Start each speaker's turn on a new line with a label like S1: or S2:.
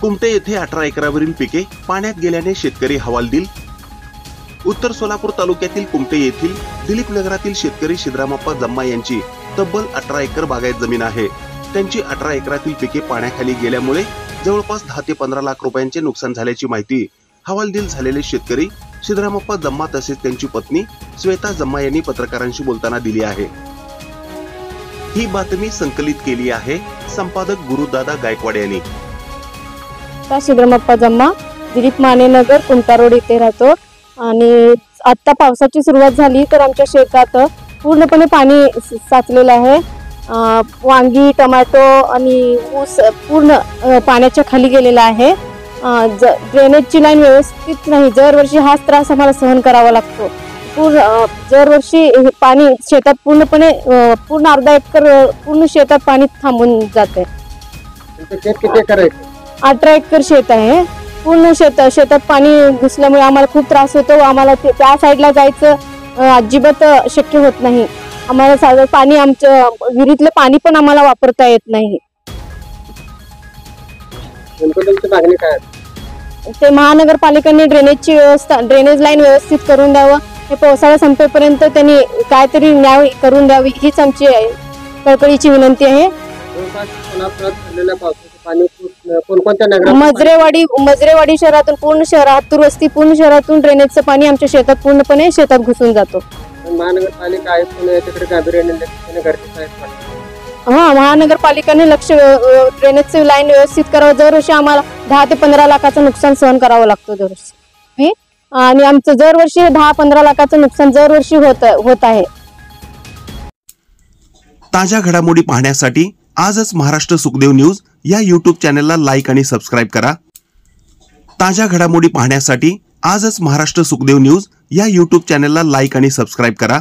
S1: कुमटे येथे 18 एकरावरील पिके पाण्यात गेल्याने शेतकरी हवालदिल। उत्तर सोलापूर तालुक्यातील कुमटे येथील दिलीप नगरातील शेतकरी सिद्धरामप्पा जम्मा यांची तब्बल 18 एकर बागायत जमीन आहे। त्यांची 18 एकरातील पिके पाण्याखाली गेल्यामुळे जवळपास 10 ते 15 लाख रुपयांचे नुकसान झाल्याची माहिती हवालदिल झालेले शेतकरी सिद्धरामप्पा जम्मा तसेच त्यांची पत्नी श्वेता जम्मा यांनी पत्रकारांशी बोलताना दिली आहे। ही बातमी संकलित केली आहे संपादक गुरुदादा गायकवाड यांनी।
S2: सिद्धरामप्पा जम्मा, दिलीप माने नगर, कुमटा रोड इथे राहतो आणि आता पावसाची सुरुवात झाली तर आमच्या शेतात पूर्णपणे पाणी साचलेलं आहे। वांगी, टोमॅटो आणि ऊस पूर्ण पाण्याच्या खाली गेलेला आहे। ड्रेनेजची लाईन व्यवस्थित नाही, दरवर्षी हाच त्रास आम्हाला सहन करावा लागतो। दरवर्षी पाणी शेतात पूर्ण अर्धा एकर पूर्ण शेतात पाणी थांबून जाते।
S3: किती एकर आहे?
S2: 18 एकर शेत आहे। पूर्ण शेतात पाणी घुसल्यामुळे आम्हाला खूप त्रास होतो। आम्हाला त्या साईडला जायचं अजिबात शक्य होत नाही। आम्हाला साधं पाणी आमच्या विहिरीतलं पाणी पण आम्हाला वापरता येत नाही।
S3: मागणी काय?
S2: ते महानगरपालिकेने ड्रेनेज लाईन व्यवस्थित करून द्यावं। हे पावसाळा संपेपर्यंत त्यांनी काहीतरी न्याय करून द्यावी हीच आमची कळकळीची विनंती आहे। मजरेवाडी शहरातून पूर्ण शहरातून वस्ती पूर्ण शहरातून ड्रेनेजचं पाणी आमच्या शेतात पूर्णपणे शेतात घुसून जातो।
S3: महानगरपालिका
S2: महानगरपालिकेने लक्ष ड्रेनेजची लाईन व्यवस्थित करावं। दरवर्षी आम्हाला 10 ते 15 लाखाचं नुकसान सहन करावं लागतं दरवर्षी आणि आमचं दरवर्षी 10-15 लाखाचं नुकसान दरवर्षी होत आहे।
S1: ताज्या घडामोडी पाहण्यासाठी आजच महाराष्ट्र सुखदेव न्यूज या YouTube चॅनलला लाईक आणि सबस्क्राईब करा। ताज्या घडामोडी पाहण्यासाठी आजच महाराष्ट्र सुखदेव न्यूज या YouTube चॅनलला लाईक आणि सबस्क्राईब करा।